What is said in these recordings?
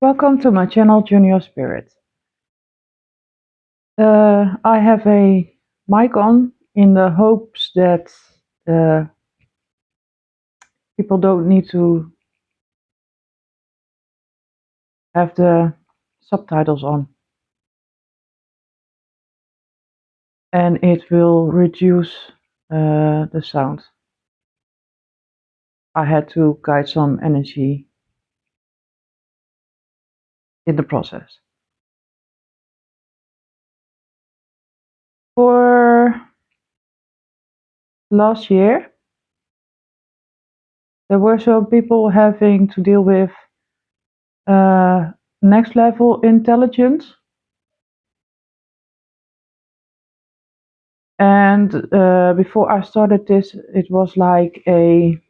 Welcome to my channel, Journey of Spirit. I have a mic on in the hopes that people don't need to have the subtitles on. And it will reduce the sound. I had to guide some energy in the process. For last year, there were some people having to deal with next level intelligence. And before I started this, it was like a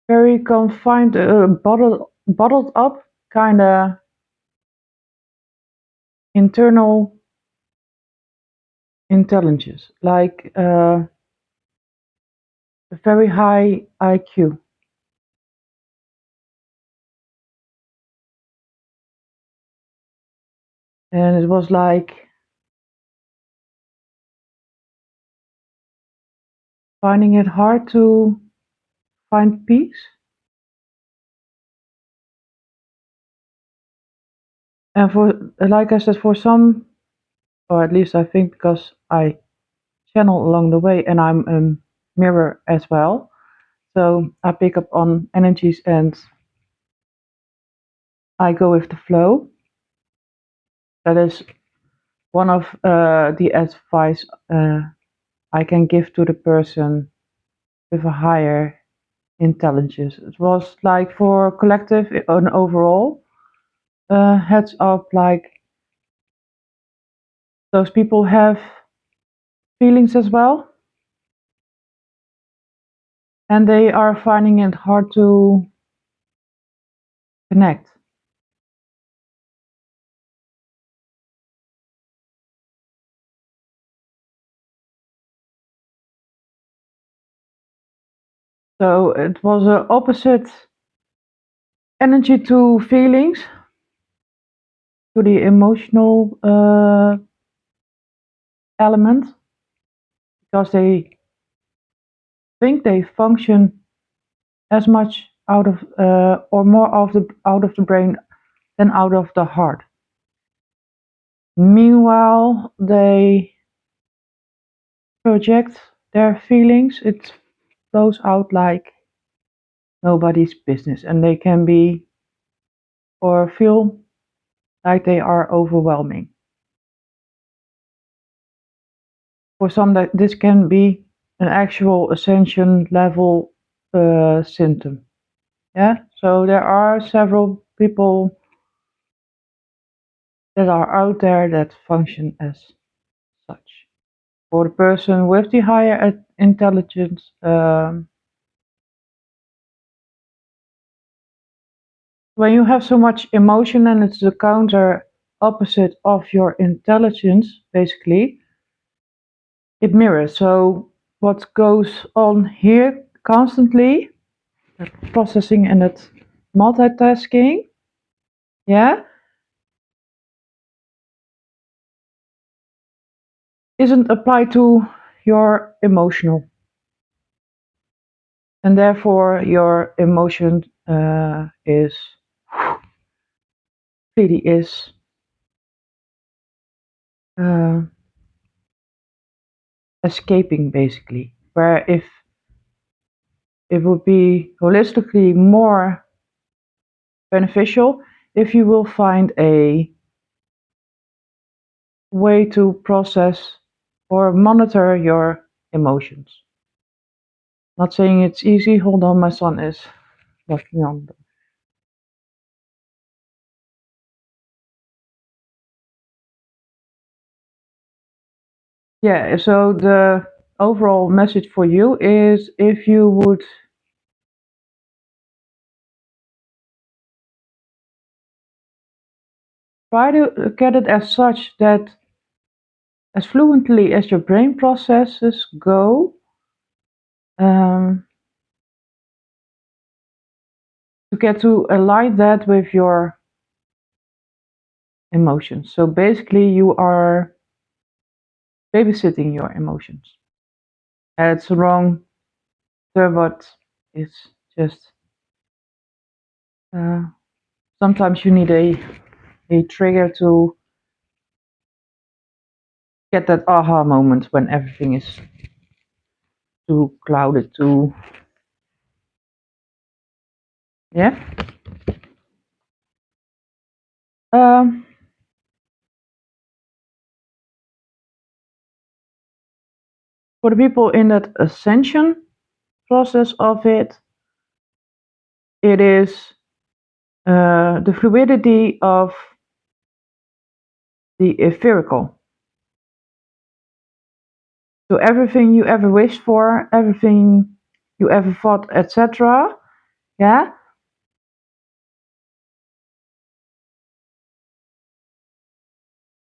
very confined, bottled up kind of internal intelligence, like a very high IQ. And it was like finding it hard to find peace. And for, like I said, for some, or at least I think because I channel along the way and I'm a mirror as well. So I pick up on energies and I go with the flow. That is one of the advice I can give to the person with a higher intelligence. It was like for collective and overall, heads up, like those people have feelings as well, and they are finding it hard to connect. So it was an opposite energy to feelings, to the emotional element, because they think they function as much out of or more of the out of the brain than out of the heart. Meanwhile, they project their feelings. It flows out like nobody's business, and they can be or feel like they are overwhelming. For some, that this can be an actual ascension level symptom. Yeah, so there are several people that are out there that function as such. For the person with the higher intelligence, when you have so much emotion and it's the counter opposite of your intelligence, basically, it mirrors. So what goes on here constantly, that processing and that multitasking, yeah, isn't applied to your emotional. And therefore your emotion is really is uh, escaping, basically, where if it would be holistically more beneficial if you will find a way to process or monitor your emotions. Not saying it's easy. Hold on, my son is knocking on. Yeah, so the overall message for you is if you would try to get it as such that as fluently as your brain processes go, um, to get to align that with your emotions. So basically you are babysitting your emotions. It's a wrong term, but it's just uh, sometimes you need a trigger to get that aha moment when everything is too clouded, too, yeah. Um, for the people in that ascension process of it, it is the fluidity of the etherical. So everything you ever wished for, everything you ever thought, etc. Yeah,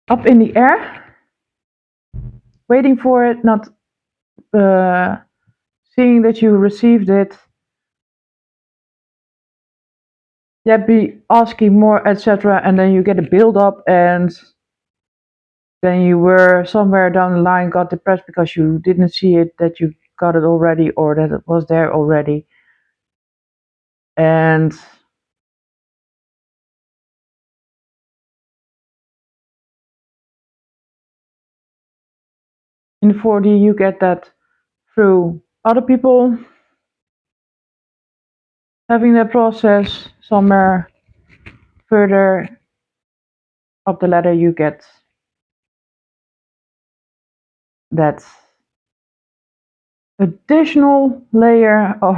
up in the air, waiting for it, not seeing that you received it. Yeah, be asking more, etc. And then you get a build up, and then you were somewhere down the line got depressed because you didn't see it, that you got it already or that it was there already. And in 4D you get that through other people having that process. Somewhere further up the ladder you get that additional layer of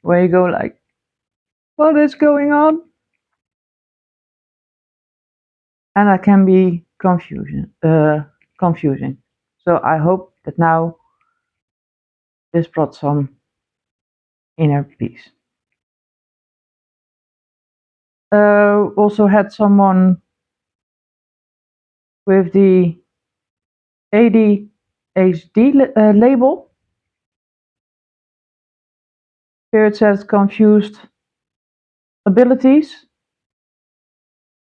where you go like, what is going on? And that can be confusing. So I hope that now this brought some inner peace. Also had someone with the ADHD label. Here it says confused abilities,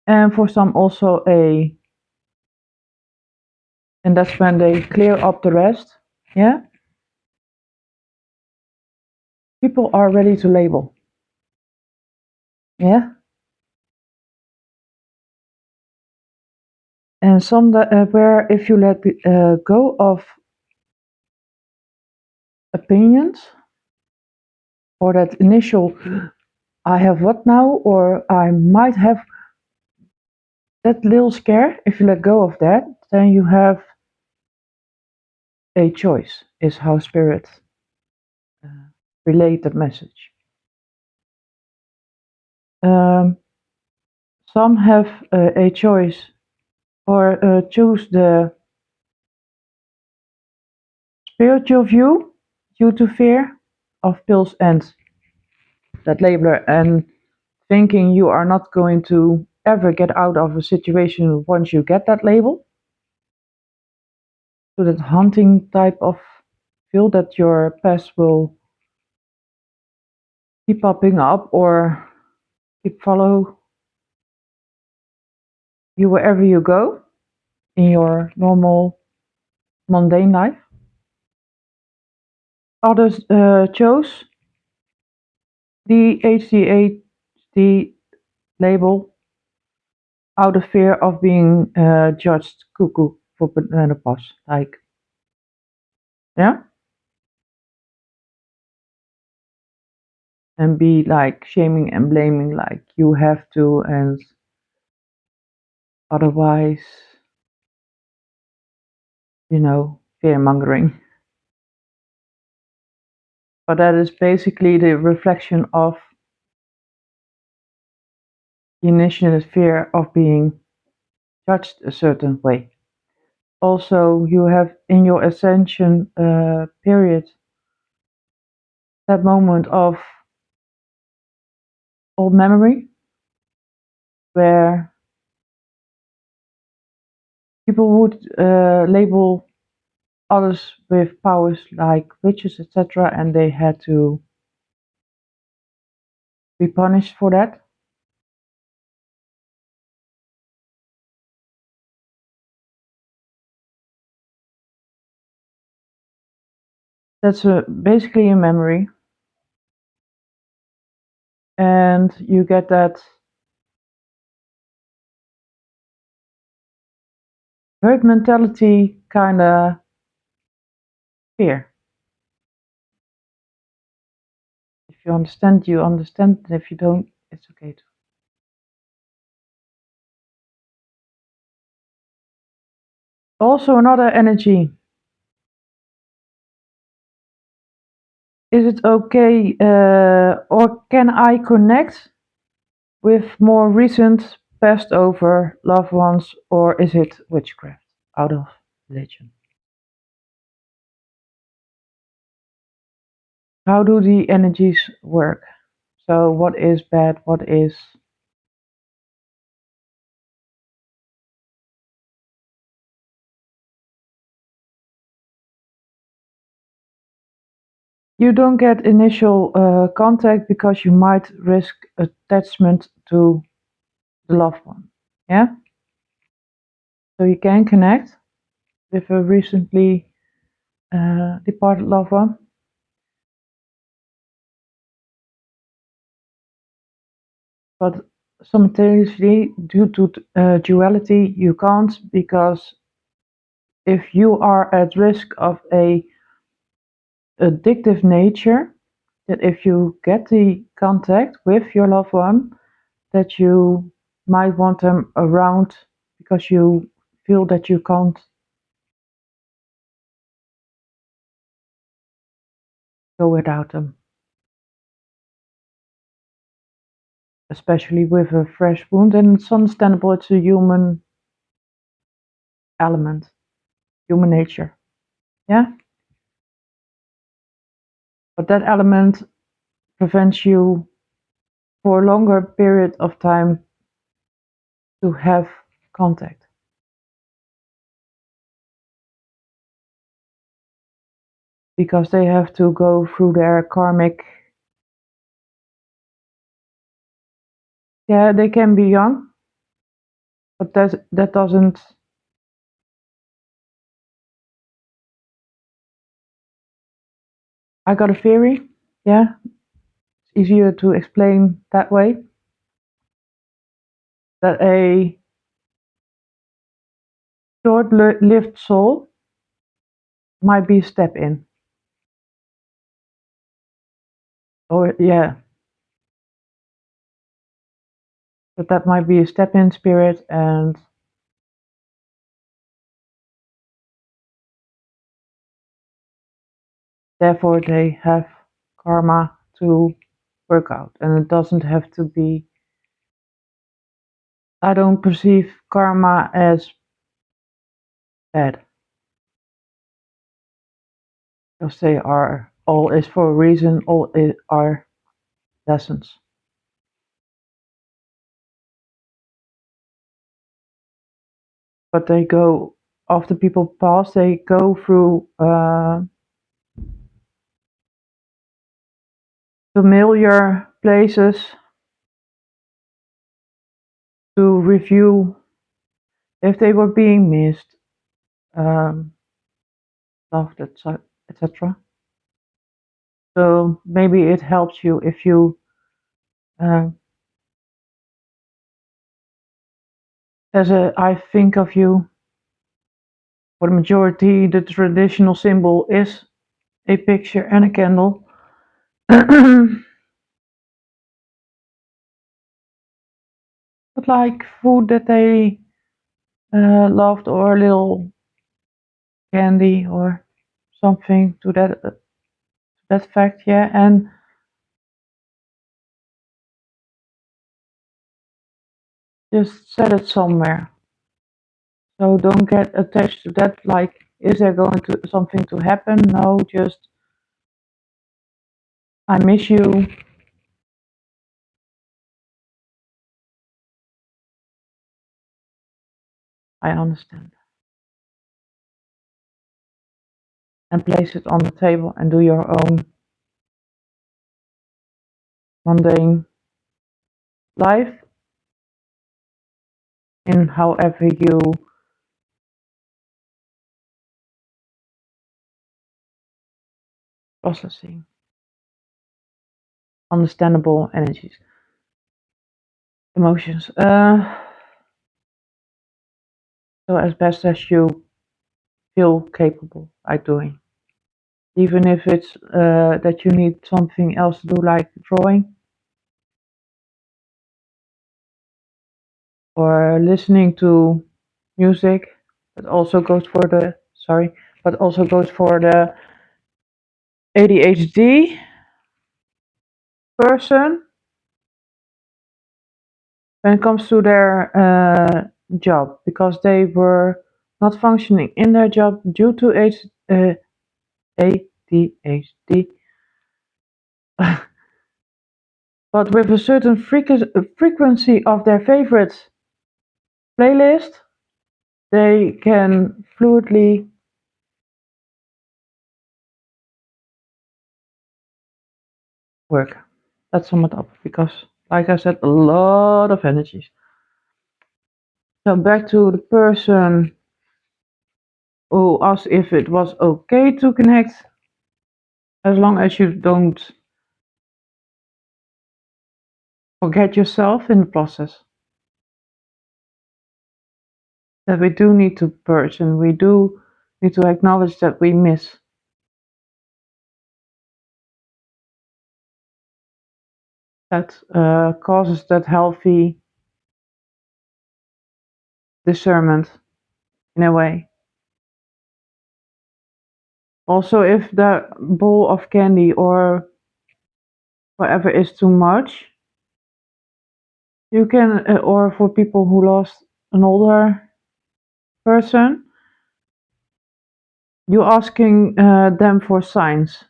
and for some also and that's when they clear up the rest. Yeah, people are ready to label. Yeah, and some that, where if you let go of opinions or that initial I have what now, or I might have that little scare, if you let go of that, then you have a choice, is how spirit uh, relate the message. Um, some have a choice or choose the spiritual view due to fear of pills and that labeler, and thinking you are not going to ever get out of a situation once you get that label. So that hunting type of feel that your past will keep popping up or keep follow you wherever you go in your normal mundane life. Others chose the HDHD label out of fear of being judged cuckoo for menopause. Like, yeah, and be like shaming and blaming, like you have to, and otherwise, fear mongering. But that is basically the reflection of the initial fear of being judged a certain way. Also, you have in your ascension period that moment of old memory where people would label others with powers like witches, etc., and they had to be punished for that. That's basically a memory, and you get that herd mentality kind of fear. If you understand, you understand. If you don't, it's okay too. Also, another energy. Is it okay, or can I connect with more recent passed over loved ones, or is it witchcraft out of religion? How do the energies work? So, what is bad? What is. You don't get initial contact because you might risk attachment to the loved one. Yeah? So, you can connect with a recently departed loved one, but simultaneously, due to duality, you can't, because if you are at risk of a addictive nature, that if you get the contact with your loved one, that you might want them around because you feel that you can't go without them, especially with a fresh wound. And it's understandable, it's a human element, human nature. Yeah? But that element prevents you for a longer period of time to have contact, because they have to go through their karmic. Yeah, they can be young, but that doesn't. I got a theory. Yeah, it's easier to explain that way. That a short-lived soul might be a step in, or yeah, that might be a step in spirit, and therefore they have karma to work out, and it doesn't have to be. I don't perceive karma as bad, because they are all is for a reason, are lessons. But they go, after people pass, they go through familiar places to review if they were being missed, loved, etc. So maybe it helps you if you, uh, as a I think of you, for the majority, the traditional symbol is a picture and a candle. But like food that they loved, or a little candy or something to that fact, yeah, and just set it somewhere. So don't get attached to that. Like, is there going to something to happen? No, just I miss you. I understand. And place it on the table and do your own mundane life in however you processing understandable energies, emotions. So as best as you feel capable by doing. Even if it's that you need something else to do, like drawing or listening to music, but also goes for the but also goes for the ADHD person when it comes to their job, because they were not functioning in their job due to ADHD, but with a certain frequency of their favorite playlist, they can fluidly work. That's sum it up because, like I said, a lot of energies. So back to the person who asked if it was okay to connect, as long as you don't forget yourself in the process. That we do need to purge and we do need to acknowledge that we miss. That causes that healthy discernment in a way. Also, if the bowl of candy or whatever is too much, you can, or for people who lost an older person, you asking them for signs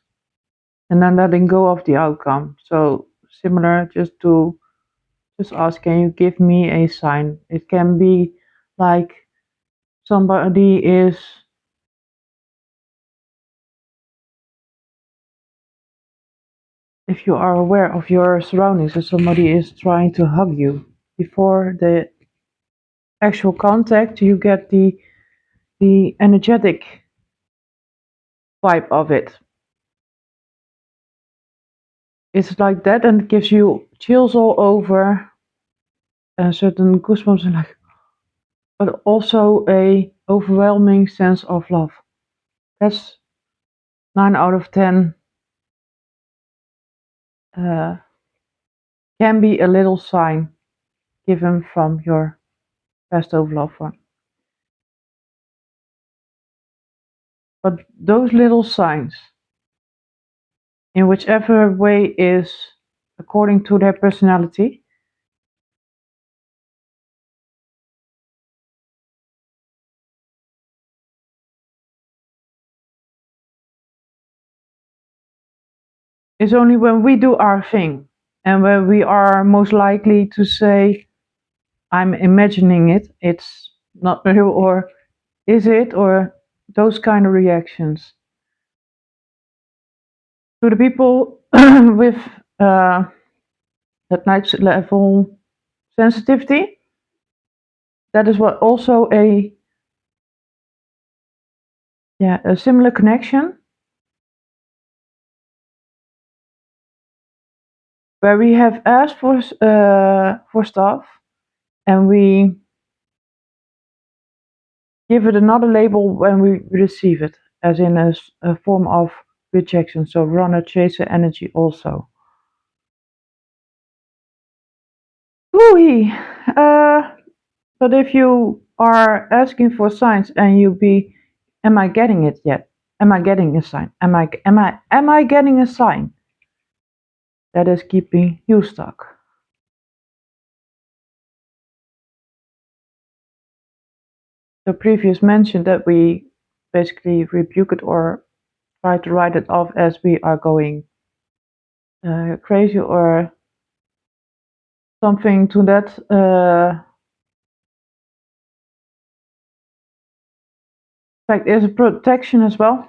and then letting go of the outcome. So similar, just ask, can you give me a sign? It can be like somebody is, if you are aware of your surroundings, if somebody is trying to hug you before the actual contact, you get the energetic vibe of it. It's like that, and it gives you chills all over and certain goosebumps, and like, but also a overwhelming sense of love. That's 9 out of 10. Uh, can be a little sign given from your best of loved one. But those little signs, in whichever way is according to their personality, is only when we do our thing and when we are most likely to say, I'm imagining it, it's not real, or is it, or those kind of reactions. To the people with that next level sensitivity, that is what also a similar connection where we have asked for stuff and we give it another label when we receive it, as in a form of rejection. So runner chaser energy also. Ooh, but if you are asking for signs and you be, am I getting it yet? Am I getting a sign? Am I getting a sign? That is keeping you stuck. The previous mentioned that we basically rebuke it or try to write it off as we are going crazy or something to that. Fact is a protection as well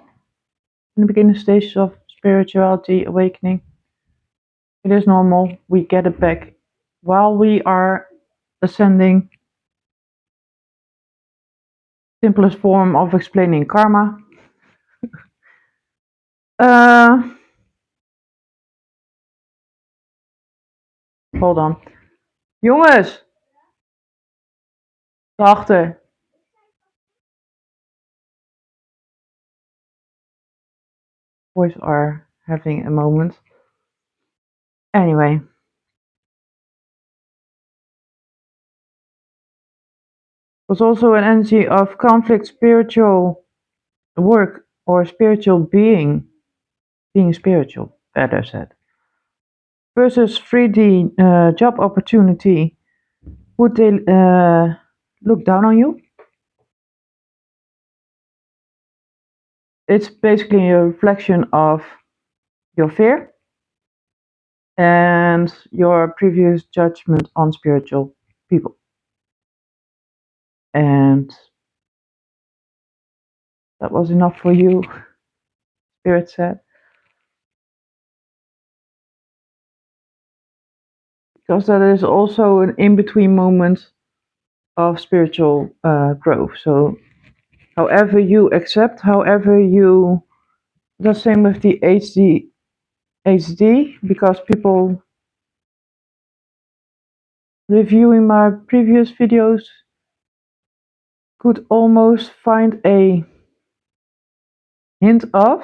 in the beginning stages of spirituality awakening. It is normal. We get it back while we are ascending, simplest form of explaining karma. Uh, Hold on. Jongens, daarachter. Boys are having a moment. Anyway. Was also an energy of conflict, spiritual work, or spiritual being spiritual, better said, versus 3D job opportunity. Would they look down on you? It's basically a reflection of your fear and your previous judgment on spiritual people. And that was enough for you, Spirit said. Because that is also an in-between moment of spiritual growth. So however you accept, however you, the same with the HD, because people reviewing my previous videos could almost find a hint of,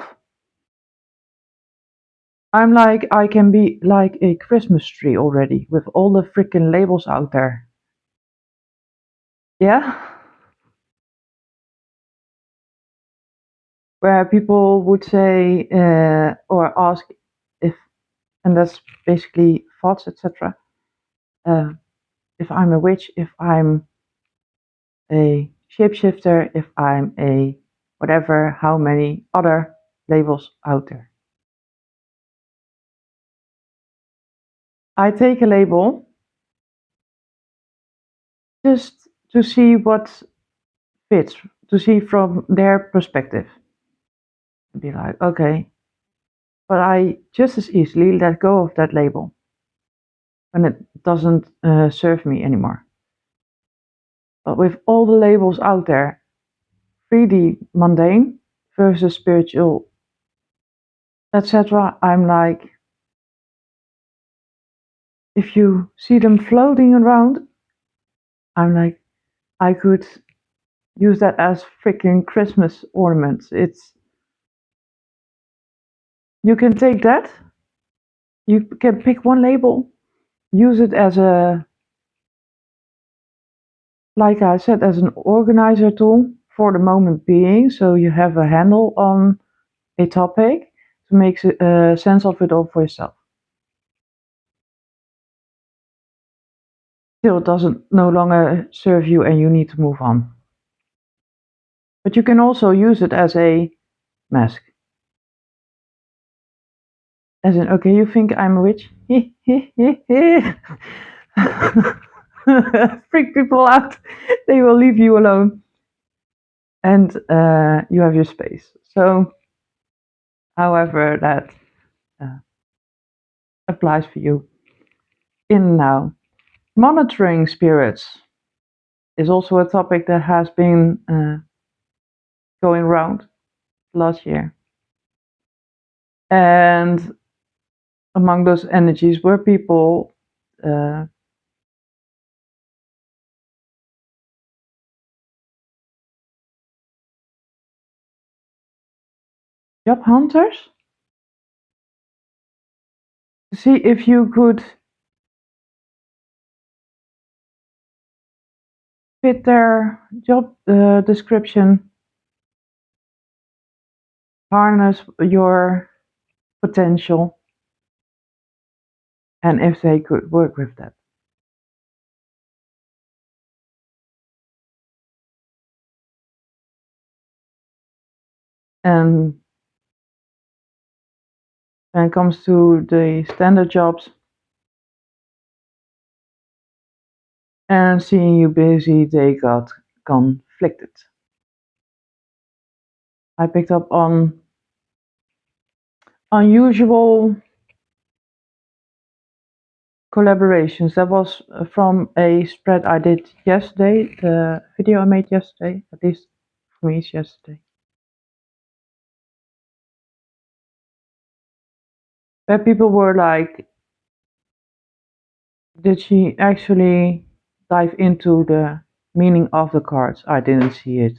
I'm like, I can be like a Christmas tree already with all the freaking labels out there. Yeah? Where people would say or ask if, and that's basically thoughts, etc. If I'm a witch, if I'm a shapeshifter, if I'm a whatever, how many other labels out there. I take a label just to see what fits, to see from their perspective. Be like, okay, but I just as easily let go of that label when it doesn't serve me anymore. But with all the labels out there, 3D mundane versus spiritual, etc., I'm like, if you see them floating around, I'm like, I could use that as freaking Christmas ornaments. It's, you can take that, you can pick one label, use it as a, like I said, as an organizer tool for the moment being, so you have a handle on a topic to make sense of it all for yourself. Still, it doesn't no longer serve you and you need to move on. But you can also use it as a mask. As in, okay, you think I'm a witch? Freak people out. They will leave you alone. And you have your space. So, however that applies for you. In now. Monitoring spirits is also a topic that has been going around last year. And among those energies were people job hunters to see if you could fit their job description, harness your potential, and if they could work with that. And when it comes to the standard jobs and seeing you busy, they got conflicted. I picked up on unusual collaborations. That was from a spread I did yesterday, the video I made yesterday, at least for me it's yesterday. Where people were like, did she actually dive into the meaning of the cards? I didn't see it.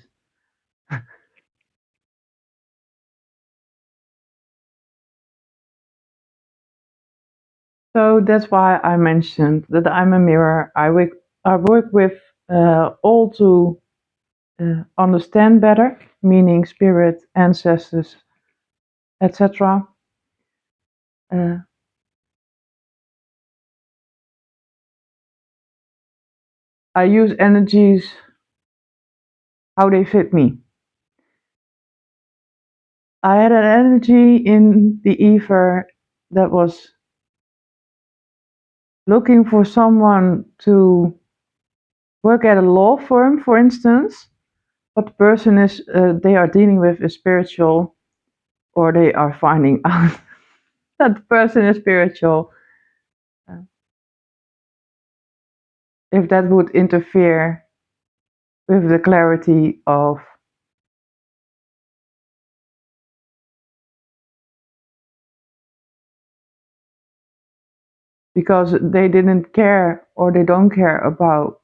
So that's why I mentioned that I'm a mirror. I work with all to understand better, meaning spirit, ancestors, etc. Uh, I use energies how they fit me. I had an energy in the ether that was looking for someone to work at a law firm, for instance, but the person is they are dealing with is spiritual, or they are finding out that the person is spiritual. Uh, if that would interfere with the clarity of, because they didn't care or they don't care about,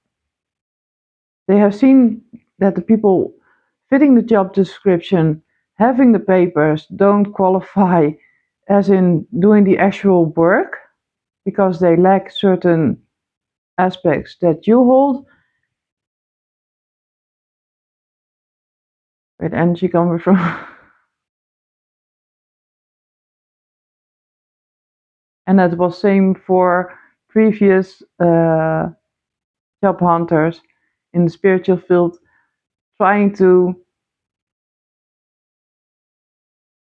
they have seen that the people fitting the job description, having the papers, don't qualify as in doing the actual work because they lack certain aspects that you hold. With energy coming from and that was same for previous job hunters in the spiritual field, trying to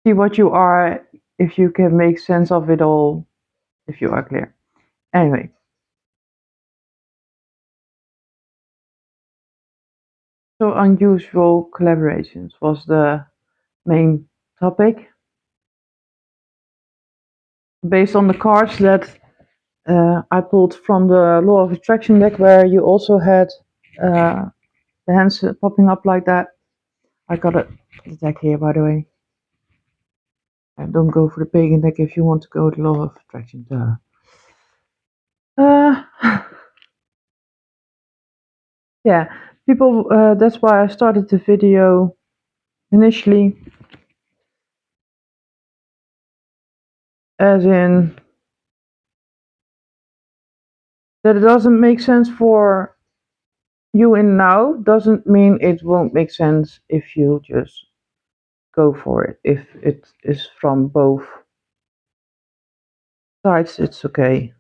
see what you are, if you can make sense of it all, if you are clear. Anyway, so unusual collaborations was the main topic based on the cards that I pulled from the Law of Attraction deck, where you also had the hands popping up like that. I got the deck here, by the way. And don't go for the pagan deck if you want to go the Law of Attraction. Uh, yeah, people. That's why I started the video initially, as in that it doesn't make sense for you in now doesn't mean it won't make sense if you just go for it. If it is from both sides, it's okay.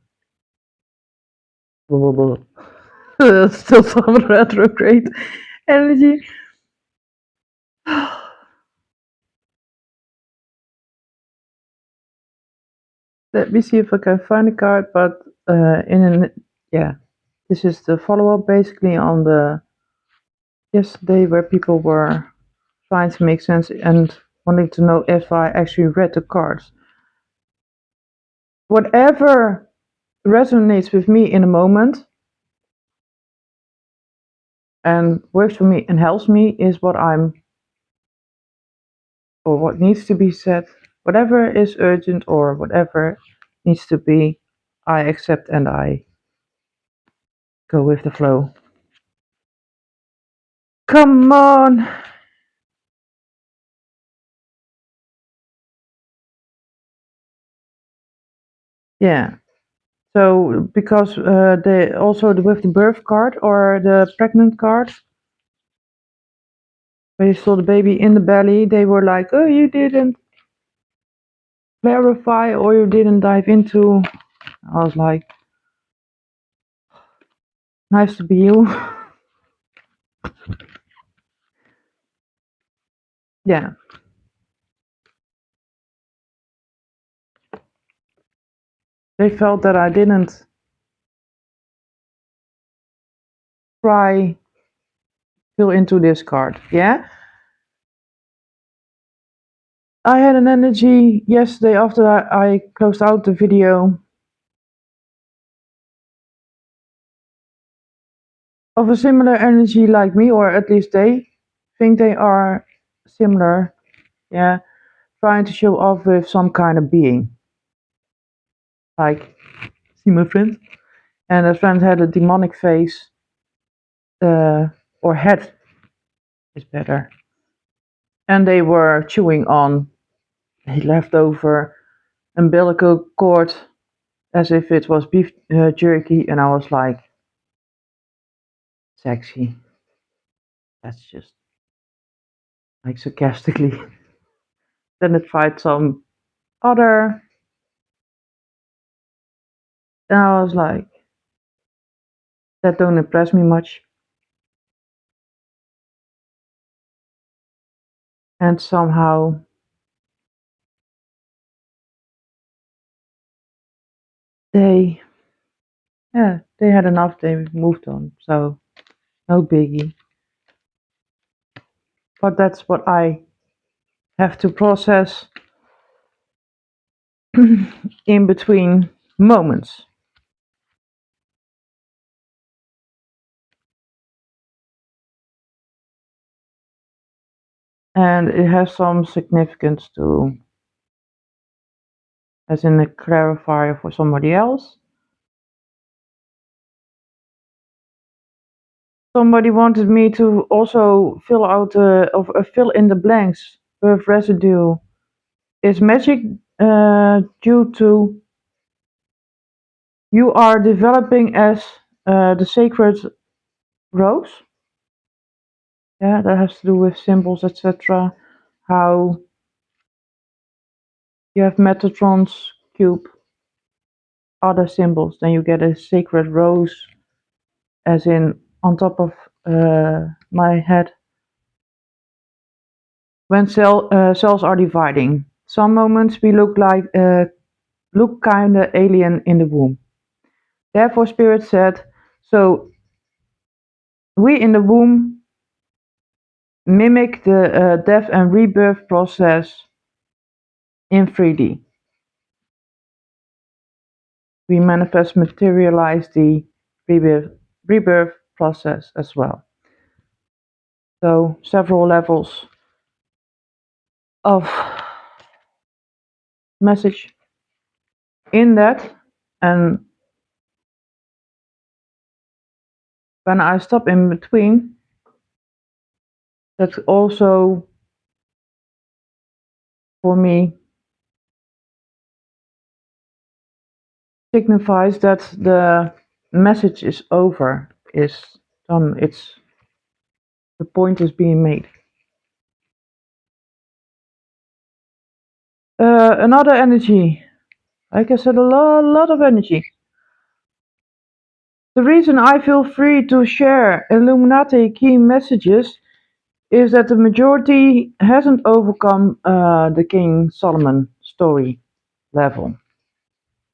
Blah, blah, blah. Still some retrograde energy. Let me see if I can find a card, but yeah, this is the follow-up basically on the yesterday where people were trying to make sense and wanting to know if I actually read the cards. Whatever resonates with me in a moment and works for me and helps me is what I'm, or what needs to be said. Whatever is urgent or whatever needs to be, I accept and I go with the flow. Come on! Yeah. So because also with the birth card or the pregnant card, when you saw the baby in the belly, they were like, "Oh, you didn't clarify or you didn't dive into." I was like, "Nice to be you." Yeah, they felt that I didn't try fill into this card. Yeah, I had an energy yesterday after I closed out the video of a similar energy like me, or at least they think they are similar. Yeah, trying to show off with some kind of being. Like, see my friend? And that friend had a demonic face, or head is better. And they were chewing on a leftover umbilical cord as if it was beef jerky, and I was like, sexy. That's just like sarcastically. Then it tried some other, and I was like, that don't impress me much. And somehow they, yeah, they had enough. They moved on, so no biggie. But that's what I have to process in between moments. And it has some significance too, as in a clarifier for somebody else. Somebody wanted me to also fill in the blanks with residue. Is magic due to you are developing as the sacred rose? Yeah, that has to do with symbols, etc. How you have Metatron's cube, other symbols, then you get a sacred rose, as in on top of my head. When cells are dividing, some moments we look kinda alien in the womb. Therefore, Spirit said, so we in the womb mimic the death and rebirth process in 3D. We manifest materialize the rebirth process as well. So several levels of message in that, and when I stop in between, that also for me signifies that the message is over, is done, it's the point is being made. Another energy, like I said, a lot of energy. The reason I feel free to share Illuminati key messages is that the majority hasn't overcome the King Solomon story level.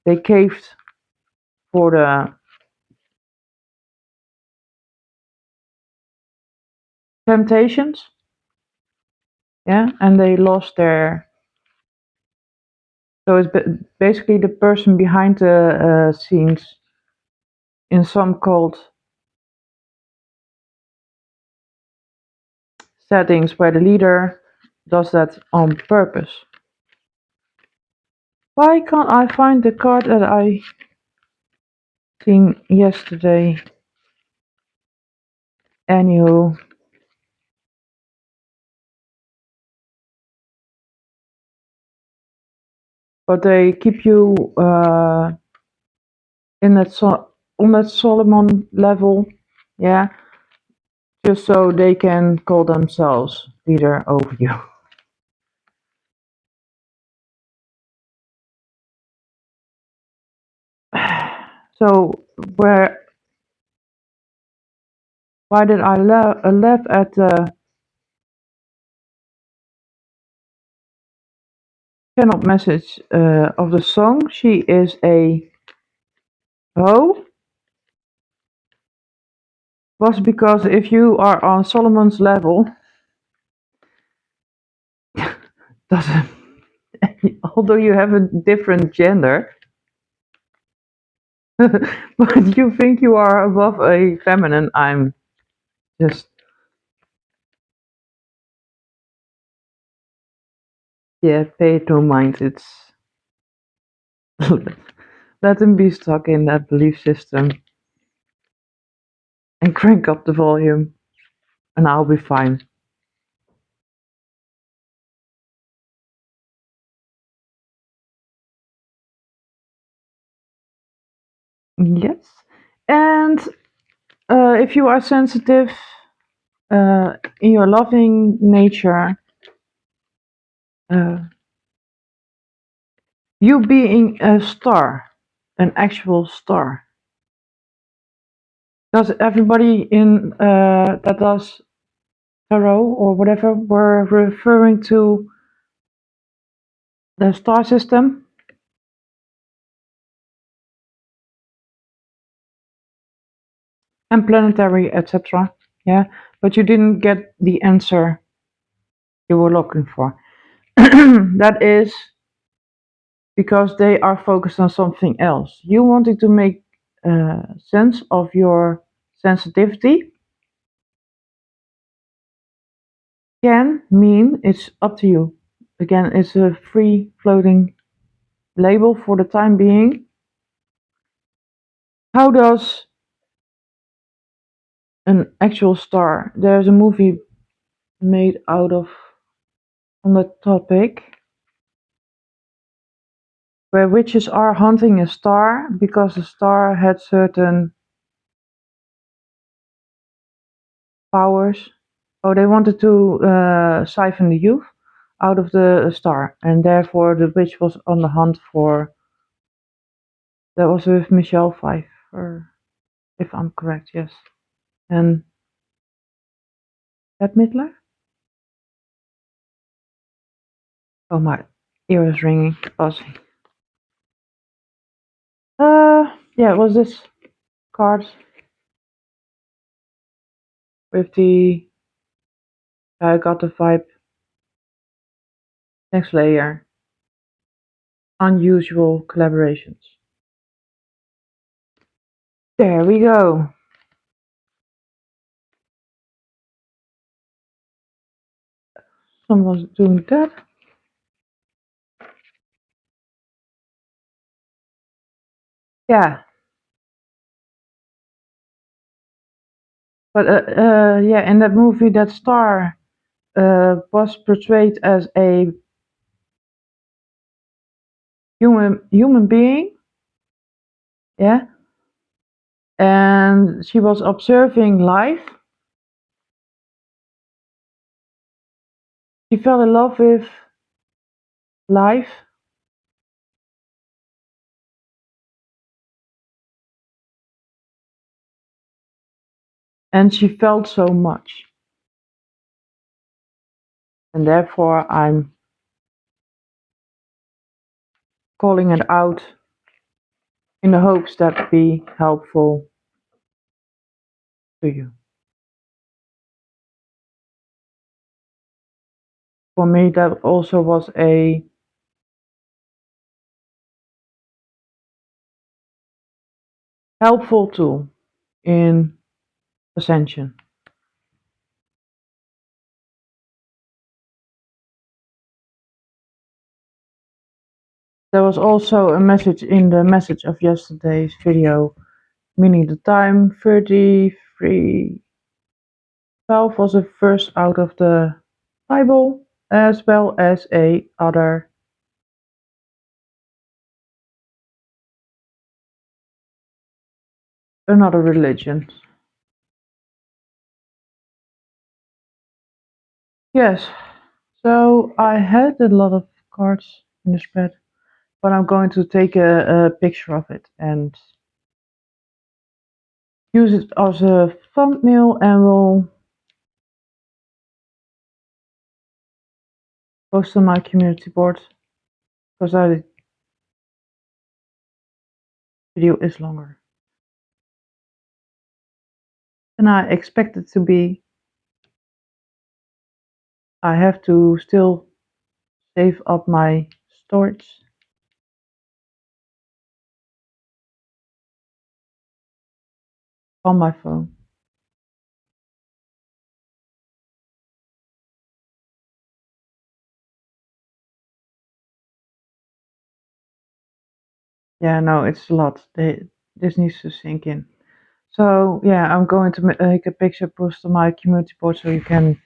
They caved for the temptations, yeah, and they lost their. So it's basically the person behind the scenes in some cult settings where the leader does that on purpose. Why can't I find the card that I seen yesterday? Anywho, but they keep you in that on that Solomon level, yeah, just so they can call themselves leader over you. So why did I laugh at the cannot message of the song? She is a hoe. Was because if you are on Solomon's level, doesn't although you have a different gender, But you think you are above a feminine. I'm just, yeah, pay it no mind. It's let them be stuck in that belief system and crank up the volume, and I'll be fine. Yes. And if you are sensitive in your loving nature, uh, you being a star, an actual star. Because everybody in that does tarot or whatever were referring to the star system and planetary, etc. Yeah, but you didn't get the answer you were looking for. That is because they are focused on something else. You wanted to make sense of your sensitivity can mean it's up to you. Again, it's a free floating label for the time being. How does an actual star? There's a movie made out of on the topic where witches are hunting a star because the star had certain powers. Oh, they wanted to siphon the youth out of the star, and therefore the witch was on the hunt for. That was with Michelle Pfeiffer, if I'm correct, yes. And Bette Midler? Oh, my ear is ringing. Buzzing. Yeah, it was this card with the. I got the vibe. Next layer. Unusual collaborations. There we go. Someone's doing that. Yeah, but yeah, in that movie, that star was portrayed as a human being. Yeah, and she was observing life. She fell in love with life, and she felt so much. And therefore, I'm calling it out in the hopes that be helpful to you. For me, that also was a helpful tool in ascension. There was also a message in the message of yesterday's video, meaning the time 33:12 was a verse out of the Bible, as well as another religion. Yes, so I had a lot of cards in the spread, but I'm going to take a picture of it and use it as a thumbnail, and will post on my community board because the video is longer than I expect it to be. I have to still save up my storage. on my phone. Yeah, no, it's a lot. This needs to sink in. So yeah, I'm going to make a picture post on my community board so you can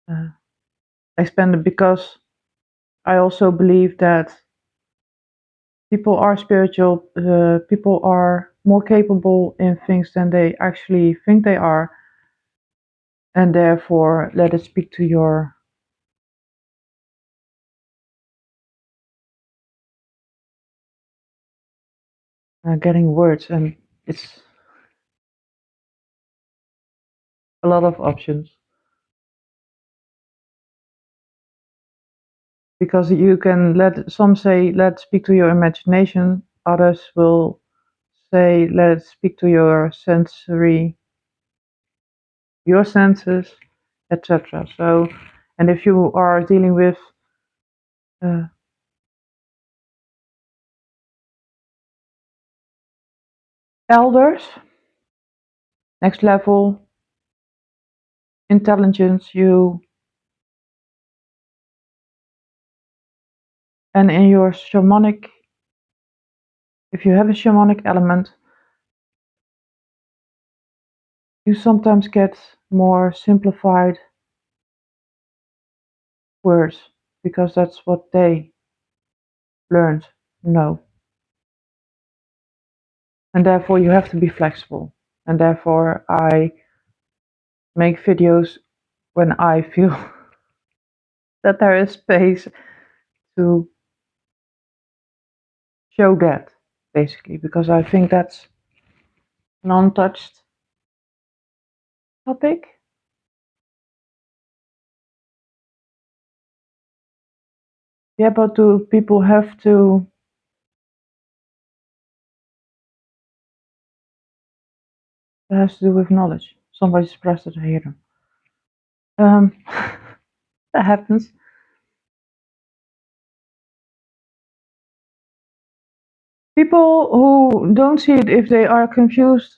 uh, expand it, because I also believe that people are spiritual. People are more capable in things than they actually think they are, and therefore let it speak to your getting words, and it's a lot of options, because you can let some say let speak to your imagination, others will say let it speak to your sensory, your senses, etc. So, and if you are dealing with uh, elders, next level intelligence, you, and in your shamanic, if you have a shamanic element, you sometimes get more simplified words, because that's what they learned. No. And therefore you have to be flexible. And therefore I make videos when I feel that there is space to show that, basically, because I think that's an untouched topic. Yeah, but do people have to, it has to do with knowledge. Somebody expressed it, I hear them. That happens. People who don't see it, if they are confused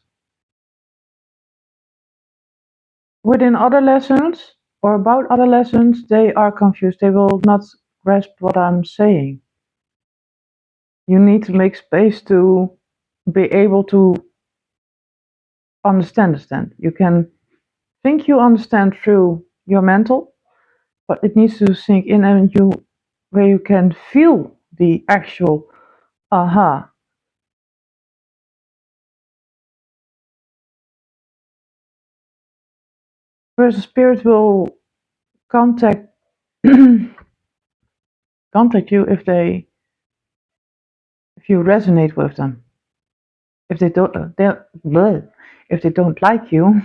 within other lessons or about other lessons, they are confused. They will not grasp what I'm saying. You need to make space to be able to understand. You can think you understand through your mental, but it needs to sink in, and you where you can feel the actual aha. Whereas the spirit will contact contact you if you resonate with them. If they don't, if they don't like you,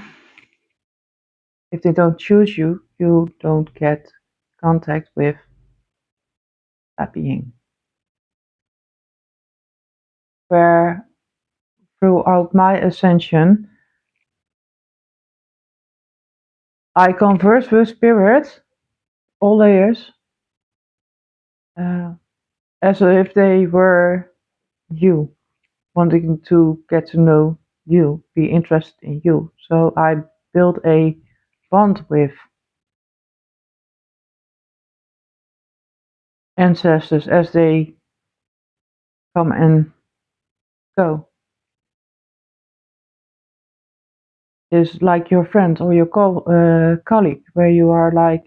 if they don't choose you, you don't get contact with that being. Where throughout my ascension, I converse with spirits, all layers, uh, as if they were you, wanting to get to know you, be interested in you. So I build a bond with ancestors as they come and go. Is like your friend or your colleague, where you are like,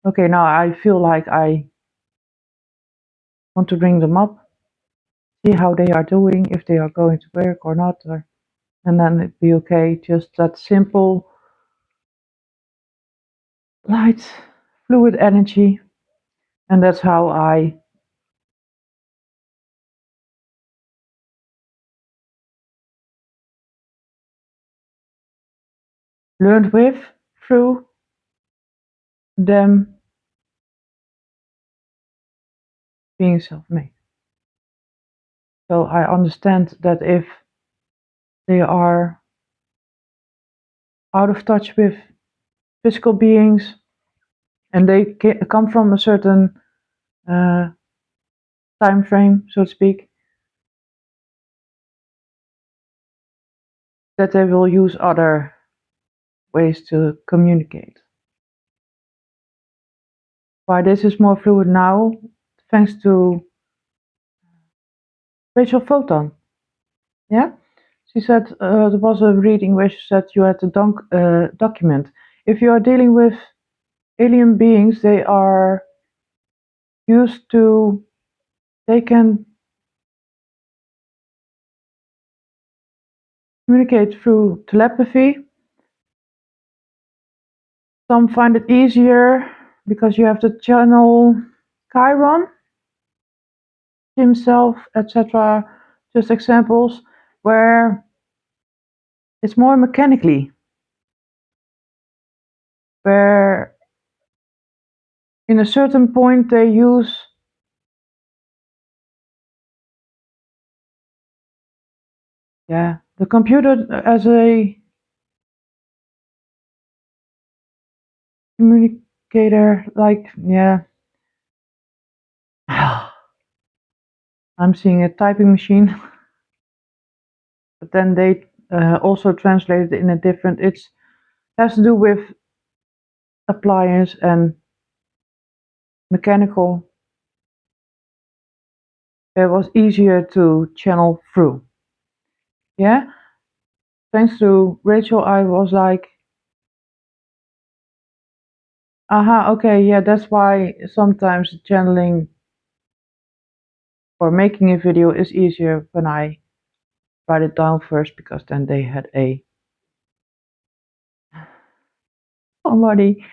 okay, now I feel like I want to bring them up, see how they are doing, if they are going to work or not, and then it'd be okay. Just that simple, light, fluid energy, and that's how I learned with through them being self-made. So I understand that if they are out of touch with physical beings and they come from a certain uh, time frame, so to speak, that they will use other ways to communicate. Why this is more fluid now, thanks to Rachel Photon. Yeah? She said there was a reading where she said you had to document. If you are dealing with alien beings, they are used to, they can communicate through telepathy. Some find it easier because you have to channel Chiron himself, etc. Just examples where it's more mechanically, where in a certain point they use the computer as a communicator, like I'm seeing a typing machine, but then they also translate it in a different, it has to do with appliance and mechanical. It was easier to channel through. Yeah, thanks to Rachel, I was like, aha, okay, yeah, that's why sometimes channeling or making a video is easier when I write it down first, because then they had somebody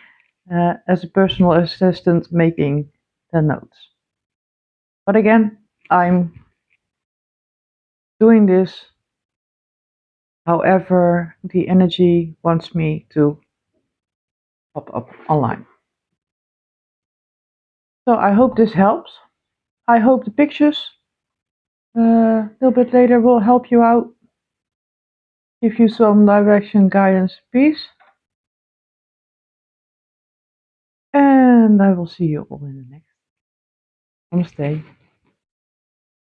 as a personal assistant making the notes. But again, I'm doing this however the energy wants me to pop up online. So I hope this helps. I hope the pictures a little bit later will help you out, give you some direction, guidance, peace. And I will see you all in the next. Namaste.